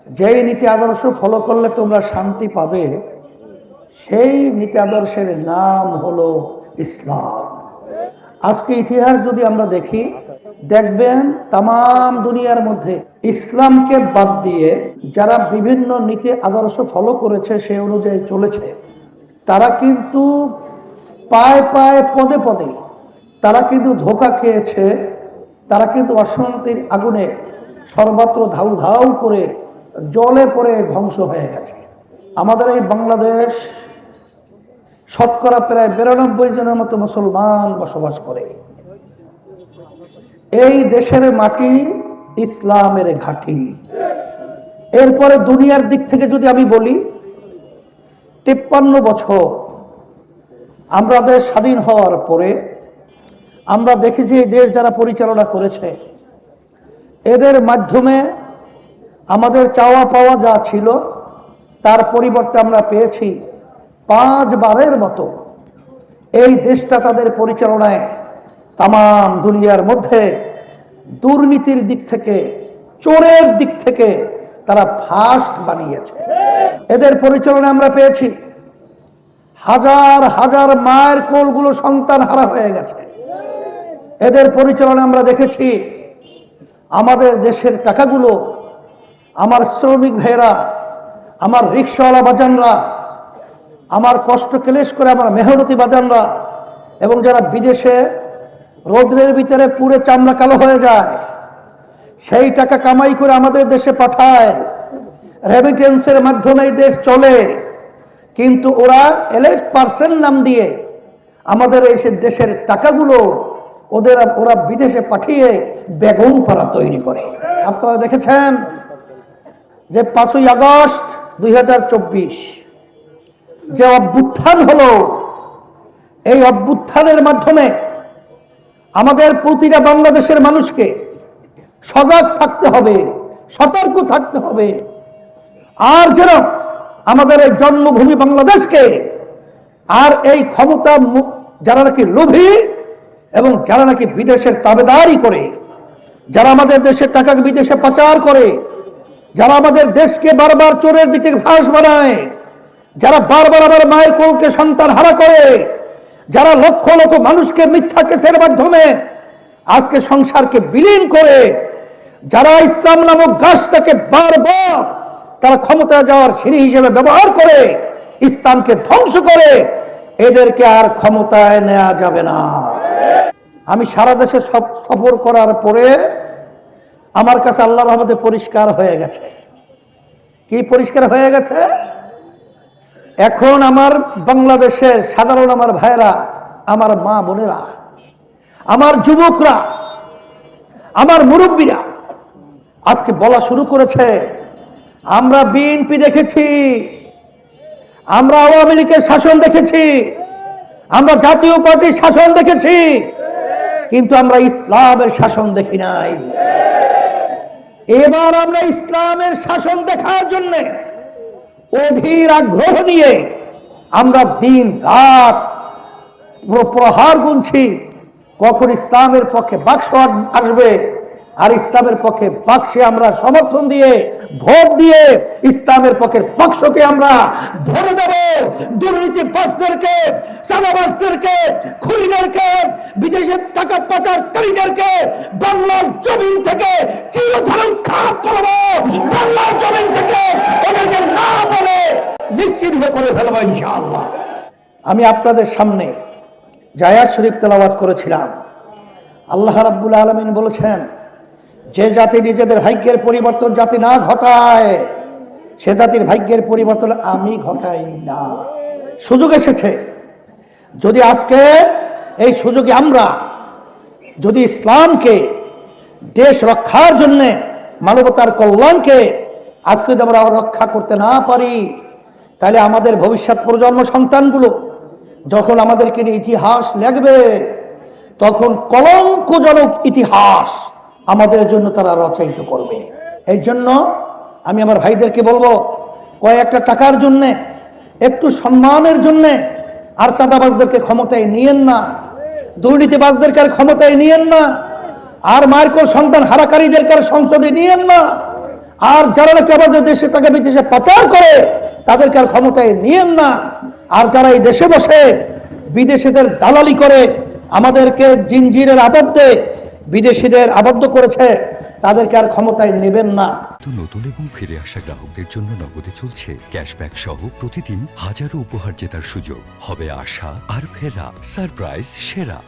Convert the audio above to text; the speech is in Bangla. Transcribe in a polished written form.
যেই নীতি আদর্শ ফলো করলে তোমরা শান্তি পাবে, সেই নীতি আদর্শের নাম হলো ইসলাম। আজকে ইতিহাস যদি আমরা দেখি, দেখবেন তাম দুনিয়ার মধ্যে ইসলামকে বাদ দিয়ে যারা বিভিন্ন নীতি আদর্শ ফলো করেছে, সেই অনুযায়ী চলেছে, তারা কিন্তু পায়ে পায়ে পদে পদে তারা কিন্তু ধোঁকা খেয়েছে। তারা কিন্তু অশান্তির আগুনে সর্বত্র ধাউ ধাউ করে জলে পড়ে ধ্বংস হয়ে গেছে। আমাদের এই বাংলাদেশ শতকরা প্রায় 92 জনের মতো মুসলমান বসবাস করে। এই দেশের মাটি ইসলামের ঘাঁটি। এরপরে দুনিয়ার দিক থেকে যদি আমি বলি, 53 বছর আমাদের স্বাধীন হওয়ার পরে আমরা দেখেছি এই দেশ যারা পরিচালনা করেছে, এদের মাধ্যমে আমাদের চাওয়া পাওয়া যা ছিল তার পরিবর্তে আমরা পেয়েছি 5 বারের মতো। এই দেশটা তাদের পরিচালনায় তাম দুনিয়ার মধ্যে দুর্নীতির দিক থেকে, চোরের দিক থেকে তারা ফার্স্ট বানিয়েছে। এদের পরিচালনায় আমরা পেয়েছি হাজার হাজার মায়ের কোলগুলো সন্তান হারা হয়ে গেছে। এদের পরিচালনায় আমরা দেখেছি আমাদের দেশের টাকাগুলো আমার শ্রমিক ভাইয়েরা, আমার রিক্সাওয়ালা বাজানরা, আমার কষ্ট ক্লেশ করে আমার মেহনতি বাজানরা, এবং যারা বিদেশে রৌদ্রের ভিতরে পুরো চামড়া কালো হয়ে যায়, সেই টাকা কামাই করে আমাদের দেশে পাঠায়। রেমিটেন্সের মাধ্যমে দেশ চলে, কিন্তু ওরা এলাইট পার্সন নাম দিয়ে আমাদের এই দেশের টাকাগুলো ওরা বিদেশে পাঠিয়ে বেগম পাড়া তৈরি করে। আপনারা দেখেছেন যে 5ই আগস্ট 2024 যে অভ্যুত্থান হলো, এই অভ্যুত্থানের মাধ্যমে আমাদের প্রতিটা বাংলাদেশের মানুষকে সজাগ থাকতে হবে, সতর্ক থাকতে হবে। আর যেন আমাদের এই জন্মভূমি বাংলাদেশকে আর এই ক্ষমতা যারা নাকি লোভী এবং যারা নাকি বিদেশের তাবেদারি করে, যারা আমাদের দেশের টাকাকে বিদেশে পাচার করে, যারা আমাদের দেশকে বারবার চোরের দিকে ফাঁস বানায়, যারা বারবার আবার মায়ের কোলকে সন্তান হারা করে, যারা লক্ষ লক্ষ মানুষকে মিথ্যা কেসের মাধ্যমে আজকে সংসারকে বিলীন করে, যারা ইসলাম নামক গাছটাকে বারবার তারা ক্ষমতায় যাওয়ার সিঁড়ি হিসেবে ব্যবহার করে ইসলামকে ধ্বংস করে, এদেরকে আর ক্ষমতায় নেওয়া যাবে না। আমি সারা দেশে সফর করার পরে আমার কাছে আল্লাহর রহমতে পরিষ্কার হয়ে গেছে। কি পরিষ্কার হয়ে গেছে? এখন আমার বাংলাদেশের সাধারণ আমার ভাইরা, আমার মা বোনেরা, আমার যুবকরা, আমার মুরব্বীরা আজকে বলা শুরু করেছে, আমরা বিএনপি দেখেছি, আমরা আওয়ামী লীগের শাসন দেখেছি, আমরা জাতীয় পার্টির শাসন দেখেছি, কিন্তু আমরা ইসলামের শাসন দেখি নাই। এবার আমরা ইসলামের শাসন দেখার জন্য অধীর আগ্রহ নিয়ে আমরা দিন রাত প্রহার গুনছি, কখন ইসলামের পক্ষে বাক্স আসবে, আর ইসলামের পক্ষে বাক্সে আমরা সমর্থন দিয়ে ভোট দিয়ে ইসলামের পক্ষের বাক্সকে আমরা ভরে দেব। দুর্নীতিবাজদেরকে, চাঁদাবাজদেরকে, খুনিদেরকে, বিদেশের টাকা পাচারকারীদেরকে বাংলার জমিন থেকে চিরতরে খারাপ করব। বাংলার জমিন থেকে ওদেরকে না বলে নিশ্চিহ্ন করে ফেলবো ইনশাআল্লাহ। আমি আপনাদের সামনে আয়াত শরীফ তেলাওয়াত করেছিলাম। আল্লাহ রাব্বুল আলামিন বলেছেন, যে জাতি নিজেদের ভাগ্যের পরিবর্তন জাতি না ঘটায়, সে জাতির ভাগ্যের পরিবর্তন আমি ঘটাই না। সুযোগ এসেছে, যদি আজকে এই সুযোগে আমরা যদি ইসলামকে, দেশ রক্ষার জন্যে, মানবতার কল্যাণকে আজকে যদি আমরা রক্ষা করতে না পারি, তাহলে আমাদের ভবিষ্যৎ প্রজন্ম সন্তানগুলো যখন আমাদেরকে নিয়ে ইতিহাস লিখবে, তখন কলঙ্কজনক ইতিহাস আমাদের জন্য তারা রচয়িত করবে। এর জন্য আমি আমার ভাইদেরকে বলবো, কয়েকটা টাকার জন্যে, একটু সম্মানের জন্যে আর চাঁদাবাজদেরকে ক্ষমতায় নিয়েন না, দুর্নীতিবাজদেরকে আর ক্ষমতায় নিয়েন না, আর মায়ের কোল সন্তান হারাকারীদেরকে আর সংসদে নিয়েন না। আর যারা নাকি আমাদের দেশে টাকা বিদেশে পাচার করে তাদেরকে আর ক্ষমতায় নিয়েন না। আর যারা এই দেশে বসে বিদেশিদের দালালি করে আমাদেরকে জিনজিরের আবদ্ধে বিদেশিদের আবদ্ধ করেছে, তাদেরকে আর ক্ষমতায় নেবেন না। নতুন এবং ফিরে আসা গ্রাহকদের জন্য নগদে চলছে ক্যাশব্যাক সহ প্রতিদিন হাজারো উপহার জেতার সুযোগ। হবে আশা আর ফেরা সারপ্রাইজ সেরা।